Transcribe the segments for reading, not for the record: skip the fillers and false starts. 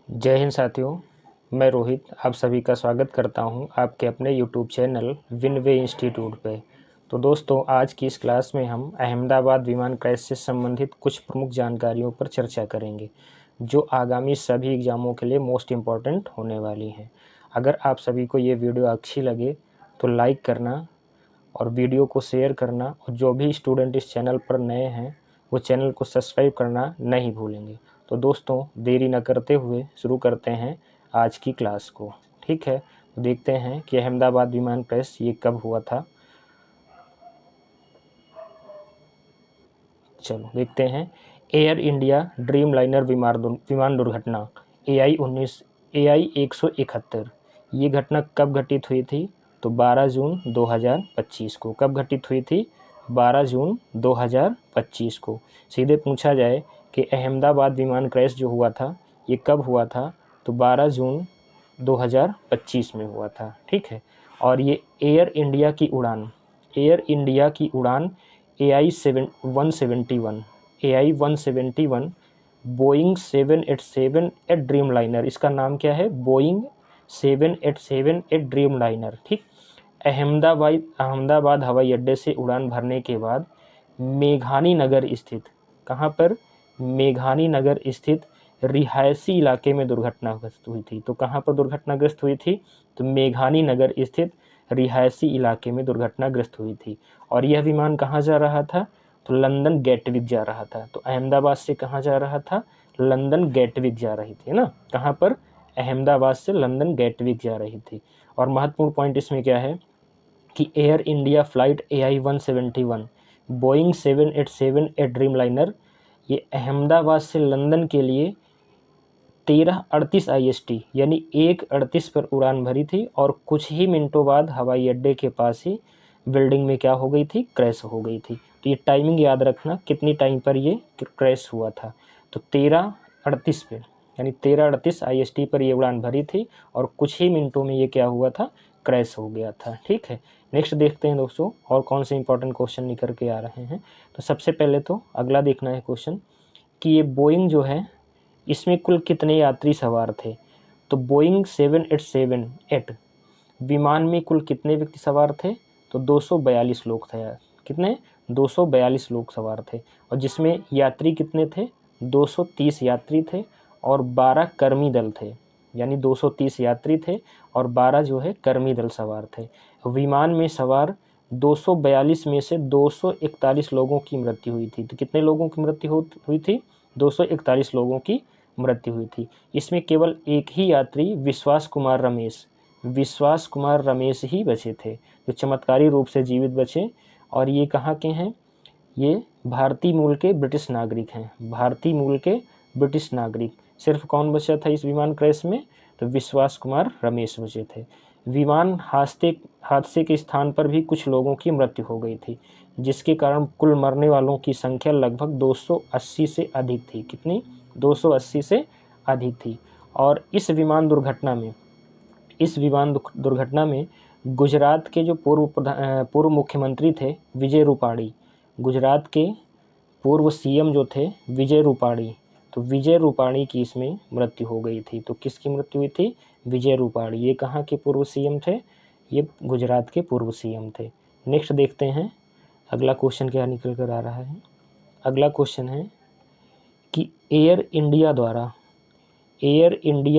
जय हिंद साथियों, मैं रोहित आप सभी का स्वागत करता हूं आपके अपने यूट्यूब चैनल विनवे इंस्टीट्यूट पे। तो दोस्तों, आज की इस क्लास में हम अहमदाबाद विमान क्रैश से संबंधित कुछ प्रमुख जानकारियों पर चर्चा करेंगे जो आगामी सभी एग्ज़ामों के लिए मोस्ट इम्पॉर्टेंट होने वाली हैं। अगर आप सभी को ये वीडियो अच्छी लगे तो लाइक करना और वीडियो को शेयर करना, और जो भी स्टूडेंट इस चैनल पर नए हैं वो चैनल को सब्सक्राइब करना नहीं भूलेंगे। तो दोस्तों, देरी न करते हुए शुरू करते हैं आज की क्लास को। ठीक है, तो देखते हैं कि अहमदाबाद विमान क्रैश ये कब हुआ था। चलो देखते हैं। एयर इंडिया ड्रीम लाइनर विमान दुर्घटना AI 171, ये घटना कब घटित हुई थी? तो 12 जून 2025 को। कब घटित हुई थी? 12 जून 2025 को। सीधे पूछा जाए कि अहमदाबाद विमान क्रैश जो हुआ था ये कब हुआ था, तो 12 जून 2025 में हुआ था। ठीक है, और ये एयर इंडिया की उड़ान AI 171 बोइंग 787 ड्रीम लाइनर, इसका नाम क्या है? Boeing 787 dream liner. ठीक, अहमदाबाद हवाई अड्डे से उड़ान भरने के बाद मेघानी नगर स्थित, कहाँ पर? मेघानी नगर स्थित रिहायशी इलाके में दुर्घटनाग्रस्त हुई थी। तो कहाँ पर दुर्घटनाग्रस्त हुई थी? तो मेघानी नगर स्थित रिहायशी इलाके में दुर्घटनाग्रस्त हुई थी। और यह विमान कहाँ जा रहा था? तो लंदन गेटविक जा रहा था। तो अहमदाबाद से कहाँ जा रहा था? लंदन गेटविक जा रही थी ना। कहाँ पर? अहमदाबाद से लंदन गेटविक जा रही थी। और महत्वपूर्ण पॉइंट इसमें क्या है कि air India flight AI 171 Boeing 787 dream liner, ये अहमदाबाद से लंदन के लिए 13:38 IST यानी 1:38 पर उड़ान भरी थी, और कुछ ही मिनटों बाद हवाई अड्डे के पास ही बिल्डिंग में क्या हो गई थी? क्रैश हो गई थी। तो ये टाइमिंग याद रखना, कितनी टाइम पर ये क्रैश हुआ था? तो 13:38 पे, यानी 13:38 IST पर ये उड़ान भरी थी और कुछ ही मिनटों में ये क्या हुआ था? क्रैश हो गया था। ठीक है, नेक्स्ट देखते हैं दोस्तों और कौन से इंपॉर्टेंट क्वेश्चन निकल के आ रहे हैं। तो सबसे पहले तो अगला देखना है क्वेश्चन कि ये बोइंग जो है इसमें कुल कितने यात्री सवार थे? तो बोइंग 787 विमान में कुल कितने व्यक्ति सवार थे? तो 242 लोग थे। कितने? 242 लोग सवार थे। और जिसमें यात्री कितने थे? 230 यात्री थे और 12 कर्मी दल थे। यानी 230 यात्री थे और 12 जो है कर्मी दल सवार थे। विमान में सवार 242 में से 241 लोगों की मृत्यु हुई थी। तो कितने लोगों की मृत्यु हुई थी? 241 लोगों की मृत्यु हुई थी। इसमें केवल एक ही यात्री विश्वास कुमार रमेश ही बचे थे, जो चमत्कारी रूप से जीवित बचे। और ये कहाँ के हैं? ये भारतीय मूल के ब्रिटिश नागरिक हैं। भारतीय मूल के ब्रिटिश नागरिक। सिर्फ कौन बचा था इस विमान क्रैश में? तो विश्वास कुमार रमेश बचे थे। विमान हादसे के स्थान पर भी कुछ लोगों की मृत्यु हो गई थी, जिसके कारण कुल मरने वालों की संख्या लगभग 280 से अधिक थी। कितनी? 280 से अधिक थी। और इस विमान दुर्घटना में गुजरात के जो पूर्व मुख्यमंत्री थे विजय रूपाणी, गुजरात के पूर्व CM जो थे विजय रूपाणी, तो विजय रूपाणी की इसमें मृत्यु हो गई थी। तो किसकी मृत्यु हुई थी? विजय रूपाणी। ये कहाँ के पूर्व CM थे? ये गुजरात के पूर्व CM थे। नेक्स्ट देखते हैं अगला क्वेश्चन क्या निकल कर आ रहा है। अगला क्वेश्चन है कि एयर इंडिया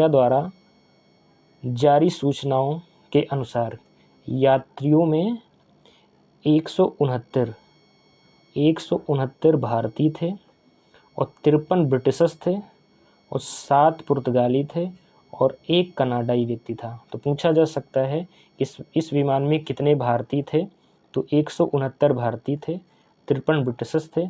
द्वारा जारी सूचनाओं के अनुसार यात्रियों में 169 भारतीय थे और 53 ब्रिटिशर्स थे और 7 पुर्तगाली थे और 1 कनाडाई व्यक्ति था। तो पूछा जा सकता है इस विमान में कितने भारतीय थे? तो 169 भारतीय थे, 53 ब्रिटिशर्स थे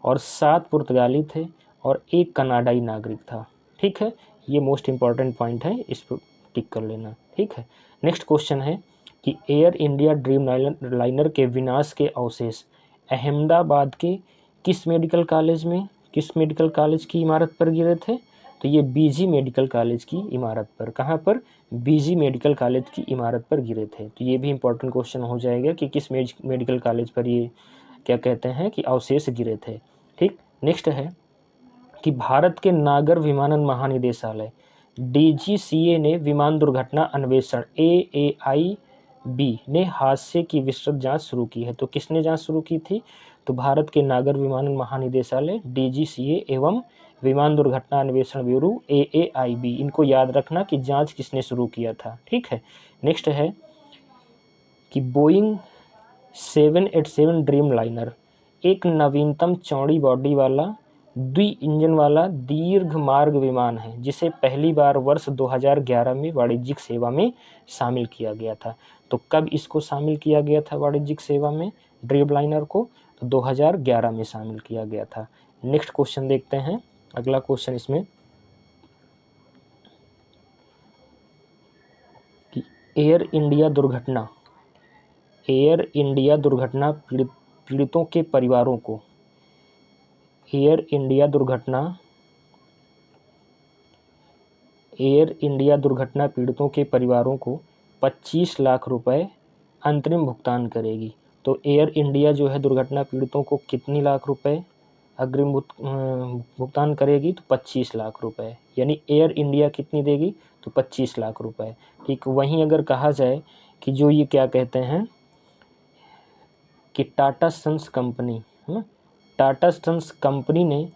और 7 पुर्तगाली थे और 1 कनाडाई नागरिक था। ठीक है, ये मोस्ट इम्पॉर्टेंट पॉइंट है, इस पर टिक कर लेना। ठीक है, नेक्स्ट क्वेश्चन है कि एयर इंडिया ड्रीम लाइनर के विनाश के अवशेष अहमदाबाद के किस मेडिकल कॉलेज की इमारत पर गिरे थे? तो ये BG मेडिकल कॉलेज की इमारत पर। कहाँ पर? BG मेडिकल कॉलेज की इमारत पर गिरे थे। तो ये भी इंपॉर्टेंट क्वेश्चन हो जाएगा कि किस मेडिकल कॉलेज पर ये क्या कहते हैं कि अवशेष गिरे थे। ठीक, नेक्स्ट है कि भारत के नागर विमानन महानिदेशालय DGCA ने विमान दुर्घटना अन्वेषण AAIB ने हादसे की विस्तृत जांच शुरू की है। तो किसने जांच शुरू की थी? तो भारत के नागर विमानन महानिदेशालय DGCA एवं विमान दुर्घटना अन्वेषण ब्यूरो AAIB, इनको याद रखना कि जांच किसने शुरू किया था। ठीक है। नेक्स्ट है कि बोइंग 787 ड्रीम लाइनर एक नवीनतम चौड़ी बॉडी वाला द्वि इंजन वाला दीर्घ मार्ग विमान है, जिसे पहली बार वर्ष 2011 में वाणिज्यिक सेवा में शामिल किया गया था। तो कब इसको शामिल किया गया था वाणिज्यिक सेवा में ड्रीम लाइनर को? तो 2011 में शामिल किया गया था। नेक्स्ट क्वेश्चन देखते हैं। अगला क्वेश्चन इसमें कि एयर इंडिया दुर्घटना पीड़ितों के परिवारों को एयर इंडिया दुर्घटना पीड़ितों के परिवारों को 25 लाख रुपए अंतरिम भुगतान करेगी। तो एयर इंडिया जो है दुर्घटना पीड़ितों को कितनी लाख रुपए अग्रिम भुगतान करेगी? तो 25 लाख रुपए, यानी एयर इंडिया कितनी देगी? तो 25 लाख रुपए। ठीक, वहीं अगर कहा जाए कि जो ये क्या कहते हैं कि टाटा सन्स कंपनी है ना, टाटा सन्स कंपनी ने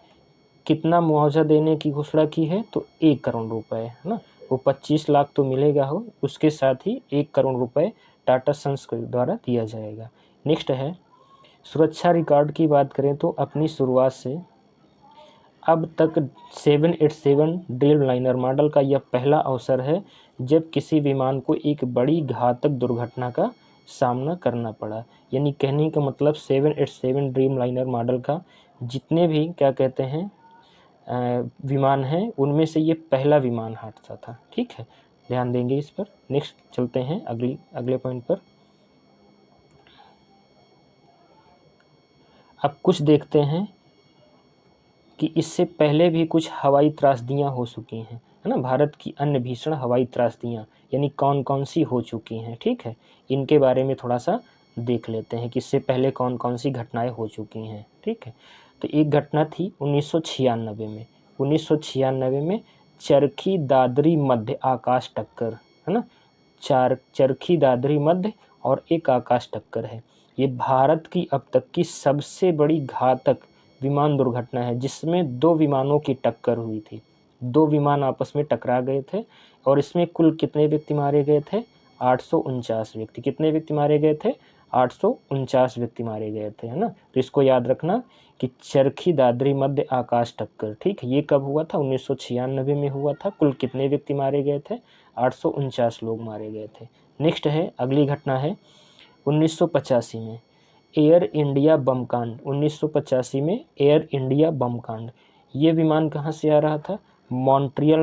कितना मुआवजा देने की घोषणा की है? तो 1 करोड़ रुपए, है ना। वो 25 लाख तो मिलेगा हो, उसके साथ ही 1 करोड़ रुपए टाटा सन्स के द्वारा दिया जाएगा। नेक्स्ट है सुरक्षा रिकॉर्ड की बात करें तो अपनी शुरुआत से अब तक 787 ड्रीम लाइनर मॉडल का यह पहला अवसर है जब किसी विमान को एक बड़ी घातक दुर्घटना का सामना करना पड़ा। यानी कहने का मतलब 787 ड्रीम लाइनर मॉडल का जितने भी क्या कहते हैं विमान हैं, उनमें से ये पहला विमान हादसा था। ठीक है, ध्यान देंगे इस पर। नेक्स्ट चलते हैं अगले पॉइंट पर। अब कुछ देखते हैं कि इससे पहले भी कुछ हवाई त्रासदियाँ हो चुकी हैं, है ना। भारत की अन्य भीषण हवाई त्रासदियाँ यानी कौन कौन सी हो चुकी हैं। ठीक है, इनके बारे में थोड़ा सा देख लेते हैं कि इससे पहले कौन कौन सी घटनाएं हो चुकी हैं। ठीक है, तो एक घटना थी 1996 में। 1996 में चरखी दादरी मध्य आकाश टक्कर, है ना। चरखी दादरी मध्य और एक आकाश टक्कर है। ये भारत की अब तक की सबसे बड़ी घातक विमान दुर्घटना है, जिसमें 2 विमानों की टक्कर हुई थी। 2 विमान आपस में टकरा गए थे और इसमें कुल कितने व्यक्ति मारे गए थे? 849 व्यक्ति। कितने व्यक्ति मारे गए थे? 849 व्यक्ति मारे गए थे, है ना। तो इसको याद रखना कि चरखी दादरी मध्य आकाश टक्कर, ठीक है, ये कब हुआ था? 1996 में हुआ था। कुल कितने व्यक्ति मारे गए थे? 849 लोग मारे गए थे। नेक्स्ट है, अगली घटना है 1985 में एयर इंडिया बम कांड। 1985 में एयर इंडिया बम कांड। ये विमान कहाँ से आ रहा था? मॉन्ट्रियल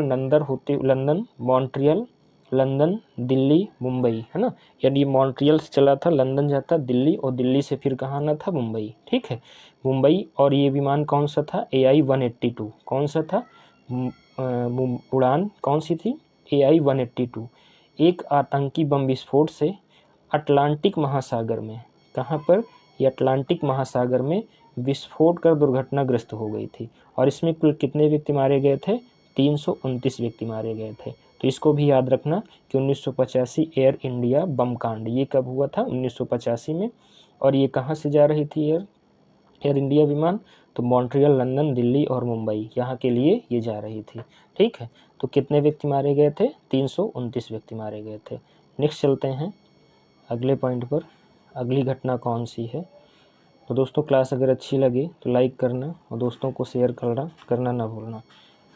लंदन दिल्ली मुंबई, है ना। यानी मॉन्ट्रियल से चला था, लंदन जाता दिल्ली, और दिल्ली से फिर कहाँ आना था? मुंबई। ठीक है, मुंबई। और ये विमान कौन सा था? AI-182। कौन सा था? उड़ान कौन सी थी? AI-182। एक आतंकी बम विस्फोट से अटलांटिक महासागर में, कहाँ पर? ये अटलांटिक महासागर में विस्फोट कर दुर्घटनाग्रस्त हो गई थी। और इसमें कुल कितने व्यक्ति मारे गए थे? 329 व्यक्ति मारे गए थे। तो इसको भी याद रखना कि 1985 एयर इंडिया बम कांड ये कब हुआ था? 1985 में। और ये कहाँ से जा रही थी एयर इंडिया विमान? तो मॉन्ट्रियल, लंदन, दिल्ली और मुंबई, यहाँ के लिए ये जा रही थी। ठीक है, तो कितने व्यक्ति मारे गए थे? 329 व्यक्ति मारे गए थे। नेक्स्ट चलते हैं अगले पॉइंट पर। अगली घटना कौन सी है? तो दोस्तों क्लास अगर अच्छी लगे तो लाइक करना और दोस्तों को शेयर करना ना भूलना।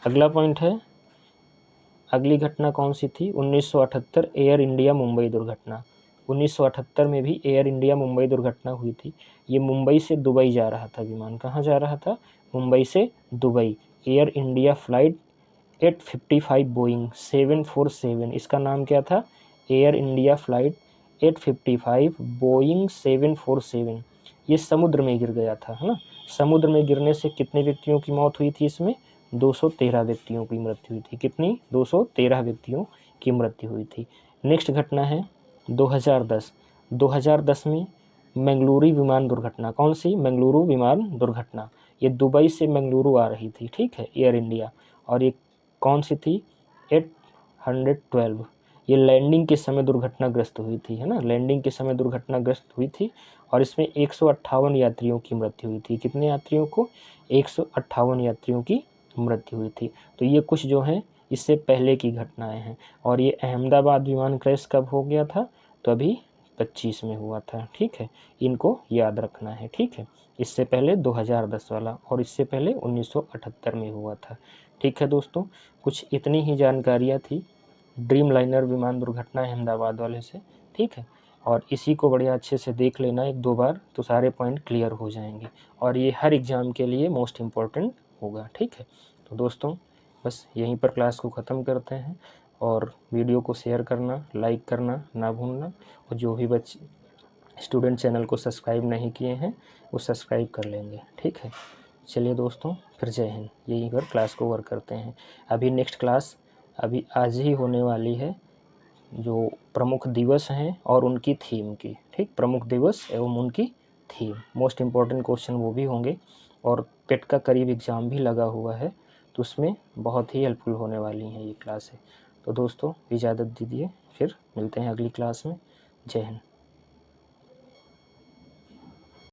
अगला पॉइंट है, अगली घटना कौन सी थी? 1978 एयर इंडिया मुंबई दुर्घटना। 1978 में भी एयर इंडिया मुंबई दुर्घटना हुई थी। ये मुंबई से दुबई जा रहा था विमान। कहाँ जा रहा था? मुंबई से Dubai. Air India flight 855 Boeing 747, इसका नाम क्या था? Air India flight 855 Boeing 747। ये समुद्र में गिर गया था, है ना। समुद्र में गिरने से कितने व्यक्तियों की मौत हुई थी? इसमें 213 व्यक्तियों की मृत्यु हुई थी। कितनी? 213 व्यक्तियों की मृत्यु हुई थी। नेक्स्ट घटना है 2010। 2010 में मंगलुरु विमान दुर्घटना। कौन सी? मंगलुरु विमान दुर्घटना। ये दुबई से मंगलुरु आ रही थी, ठीक है, एयर इंडिया। और ये कौन सी थी? 812 ये लैंडिंग के समय दुर्घटनाग्रस्त हुई थी, है ना, लैंडिंग के समय दुर्घटनाग्रस्त हुई थी और इसमें 158 यात्रियों की मृत्यु हुई थी। कितने यात्रियों को? 158 यात्रियों की मृत्यु हुई थी। तो ये कुछ जो हैं इससे पहले की घटनाएं हैं। और ये अहमदाबाद विमान क्रैश कब हो गया था? तो अभी 25 में हुआ था, ठीक है, इनको याद रखना है, ठीक है। इससे पहले 2010 वाला और इससे पहले 1978 में हुआ था, ठीक है दोस्तों। कुछ इतनी ही जानकारियाँ थी ड्रीम लाइनर विमान दुर्घटना अहमदाबाद वाले से, ठीक है। और इसी को बढ़िया अच्छे से देख लेना 1-2 बार, तो सारे पॉइंट क्लियर हो जाएंगे और ये हर एग्ज़ाम के लिए मोस्ट इम्पॉर्टेंट होगा, ठीक है। तो दोस्तों बस यहीं पर क्लास को ख़त्म करते हैं और वीडियो को शेयर करना, लाइक करना ना भूलना और जो भी बच्चे स्टूडेंट चैनल को सब्सक्राइब नहीं किए हैं वो सब्सक्राइब कर लेंगे, ठीक है। चलिए दोस्तों, फिर जय हिंद। यहीं पर क्लास को ओवर करते हैं। अभी नेक्स्ट क्लास अभी आज ही होने वाली है, जो प्रमुख दिवस हैं और उनकी थीम की, ठीक, प्रमुख दिवस एवं उनकी थीम, मोस्ट इम्पॉर्टेंट क्वेश्चन वो भी होंगे और पेट का करीब एग्ज़ाम भी लगा हुआ है, तो उसमें बहुत ही हेल्पफुल होने वाली हैं ये क्लासें। तो दोस्तों इजाज़त दीजिए, फिर मिलते हैं अगली क्लास में। जय हिंद।